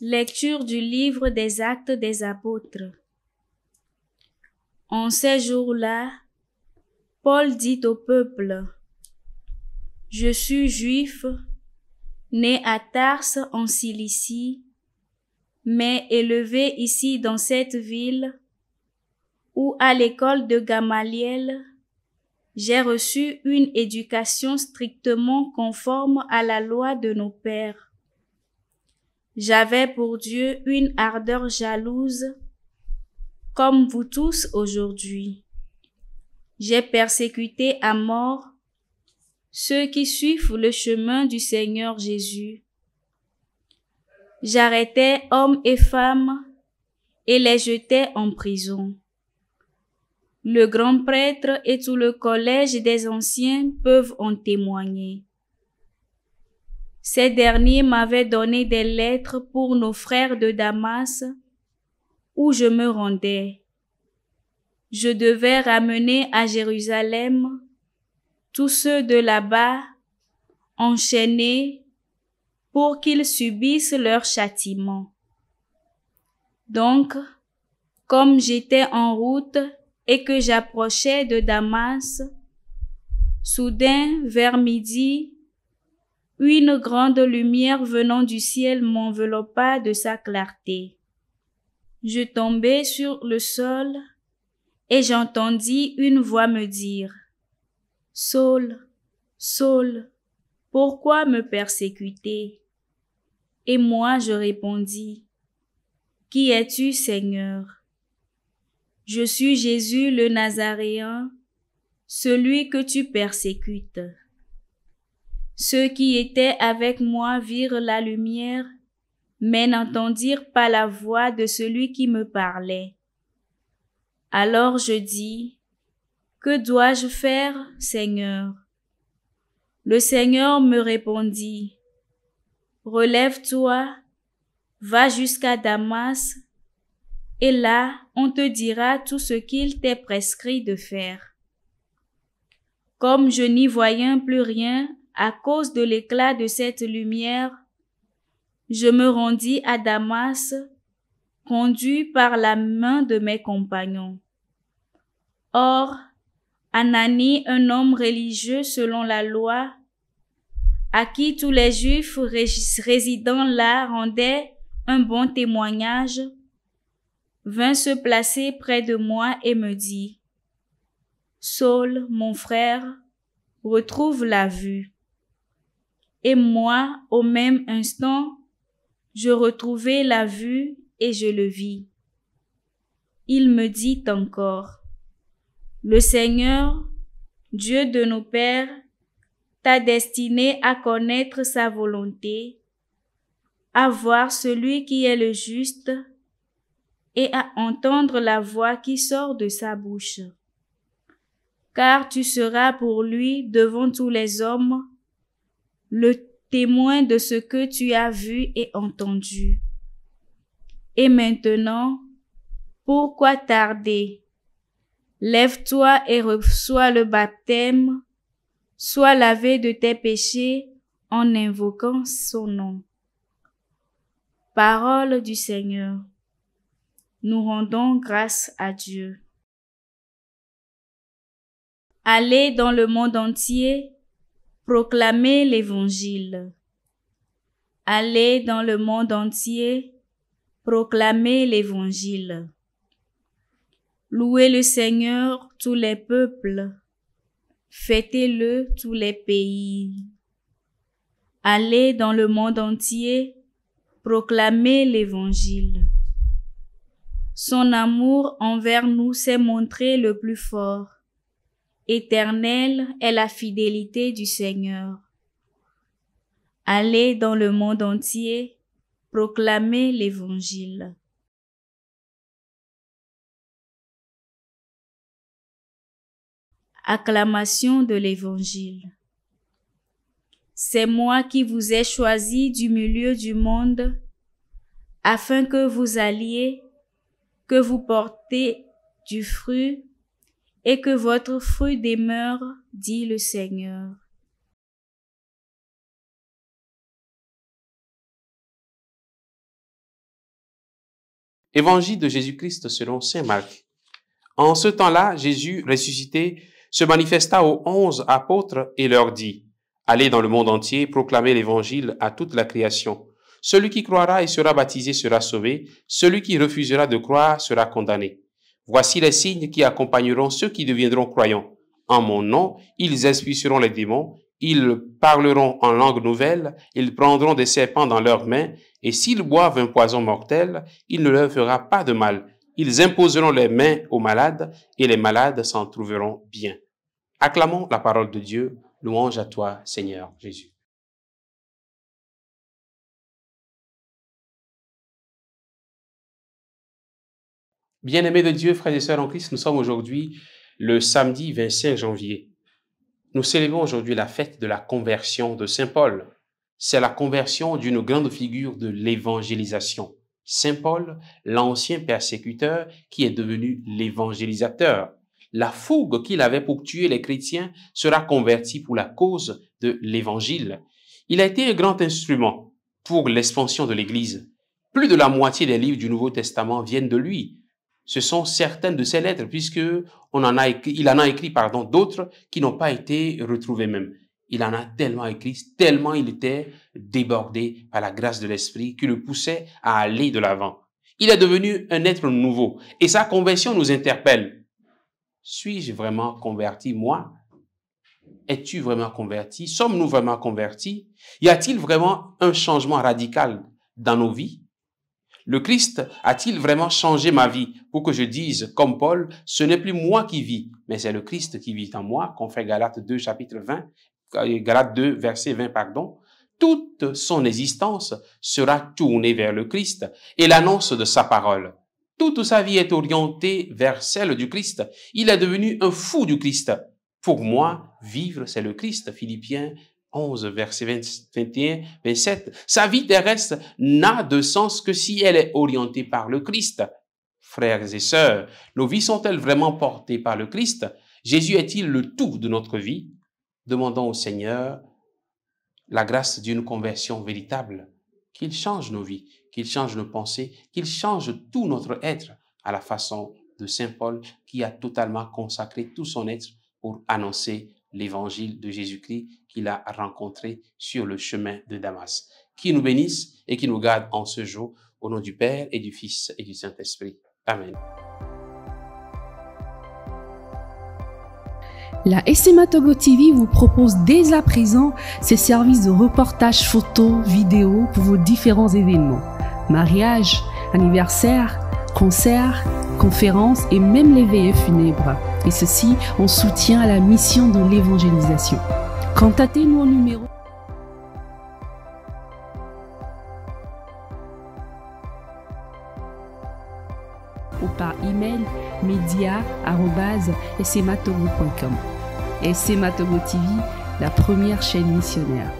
Lecture du livre des Actes des Apôtres. En ces jours-là, Paul dit au peuple: « Je suis juif, né à Tarse en Cilicie, mais élevé ici dans cette ville, où à l'école de Gamaliel, j'ai reçu une éducation strictement conforme à la loi de nos pères. J'avais pour Dieu une ardeur jalouse, comme vous tous aujourd'hui. J'ai persécuté à mort ceux qui suivent le chemin du Seigneur Jésus. J'arrêtais hommes et femmes et les jetais en prison. Le grand prêtre et tout le collège des anciens peuvent en témoigner. Ces derniers m'avaient donné des lettres pour nos frères de Damas, où je me rendais. Je devais ramener à Jérusalem tous ceux de là-bas, enchaînés, pour qu'ils subissent leur châtiment. Donc, comme j'étais en route et que j'approchais de Damas, soudain, vers midi, une grande lumière venant du ciel m'enveloppa de sa clarté. Je tombai sur le sol et j'entendis une voix me dire: « Saul, Saul, pourquoi me persécuter? » Et moi je répondis: « Qui es-tu, Seigneur? » « Je suis Jésus le Nazaréen, celui que tu persécutes. » Ceux qui étaient avec moi virent la lumière, mais n'entendirent pas la voix de celui qui me parlait. Alors je dis: « Que dois-je faire, Seigneur? » Le Seigneur me répondit: « Relève-toi, va jusqu'à Damas, et là on te dira tout ce qu'il t'est prescrit de faire. » Comme je n'y voyais plus rien à cause de l'éclat de cette lumière, je me rendis à Damas, conduit par la main de mes compagnons. Or, Ananie, un homme religieux selon la loi, à qui tous les Juifs résidant là rendaient un bon témoignage, vint se placer près de moi et me dit: « Saul, mon frère, retrouve la vue. » Et moi, au même instant, je retrouvai la vue et je le vis. Il me dit encore: « Le Seigneur, Dieu de nos pères, t'a destiné à connaître sa volonté, à voir celui qui est le juste et à entendre la voix qui sort de sa bouche. Car tu seras pour lui devant tous les hommes le témoin de ce que tu as vu et entendu. Et maintenant, pourquoi tarder? Lève-toi et reçois le baptême, sois lavé de tes péchés en invoquant son nom. » Parole du Seigneur. Nous rendons grâce à Dieu. Allez dans le monde entier, proclamez l'Évangile. Allez dans le monde entier, proclamez l'Évangile. Louez le Seigneur tous les peuples, fêtez-le tous les pays. Allez dans le monde entier, proclamez l'Évangile. Son amour envers nous s'est montré le plus fort. Éternelle est la fidélité du Seigneur. Allez dans le monde entier, proclamez l'Évangile. Acclamation de l'Évangile. C'est moi qui vous ai choisi du milieu du monde, afin que vous alliez, que vous portez du fruit, et que votre fruit demeure, dit le Seigneur. Évangile de Jésus-Christ selon saint Marc. En ce temps-là, Jésus ressuscité se manifesta aux 11 apôtres et leur dit, « Allez dans le monde entier, proclamez l'évangile à toute la création. Celui qui croira et sera baptisé sera sauvé, celui qui refusera de croire sera condamné. Voici les signes qui accompagneront ceux qui deviendront croyants. En mon nom, ils expulseront les démons, ils parleront en langue nouvelle, ils prendront des serpents dans leurs mains, et s'ils boivent un poison mortel, il ne leur fera pas de mal. Ils imposeront les mains aux malades, et les malades s'en trouveront bien. » Acclamons la parole de Dieu. Louange à toi, Seigneur Jésus. Bien-aimés de Dieu, frères et sœurs en Christ, nous sommes aujourd'hui le samedi 25 janvier. Nous célébrons aujourd'hui la fête de la conversion de Saint Paul. C'est la conversion d'une grande figure de l'évangélisation. Saint Paul, l'ancien persécuteur qui est devenu l'évangélisateur. La fougue qu'il avait pour tuer les chrétiens sera convertie pour la cause de l'évangile. Il a été un grand instrument pour l'expansion de l'Église. Plus de la moitié des livres du Nouveau Testament viennent de lui. Ce sont certaines de ses lettres, il en a écrit d'autres qui n'ont pas été retrouvées même. Il en a tellement écrit, tellement il était débordé par la grâce de l'Esprit qui le poussait à aller de l'avant. Il est devenu un être nouveau et sa conversion nous interpelle. Suis-je vraiment converti, moi? Es-tu vraiment converti? Sommes-nous vraiment convertis? Y a-t-il vraiment un changement radical dans nos vies? Le Christ a-t-il vraiment changé ma vie pour que je dise, comme Paul, ce n'est plus moi qui vis, mais c'est le Christ qui vit en moi, qu'on fait Galates 2, chapitre 20, Galates 2, verset 20, pardon. Toute son existence sera tournée vers le Christ et l'annonce de sa parole. Toute sa vie est orientée vers celle du Christ. Il est devenu un fou du Christ. Pour moi, vivre, c'est le Christ. Philippiens 11, verset 21, 27. Sa vie terrestre n'a de sens que si elle est orientée par le Christ. Frères et sœurs, nos vies sont-elles vraiment portées par le Christ? Jésus est-il le tout de notre vie? Demandons au Seigneur la grâce d'une conversion véritable, qu'il change nos vies, qu'il change nos pensées, qu'il change tout notre être à la façon de Saint Paul qui a totalement consacré tout son être pour annoncer l'évangile de Jésus-Christ qu'il a rencontré sur le chemin de Damas. Qui nous bénisse et qui nous garde en ce jour, au nom du Père et du Fils et du Saint-Esprit. Amen. La SMA Togo TV vous propose dès à présent ses services de reportage photo, vidéo pour vos différents événements. Mariage, anniversaire, concerts, conférences et même les veillées funèbres. Et ceci en soutien à la mission de l'évangélisation. Contactez-nous au numéro ou par email media@smatogo.com. SMA Togo TV, la première chaîne missionnaire.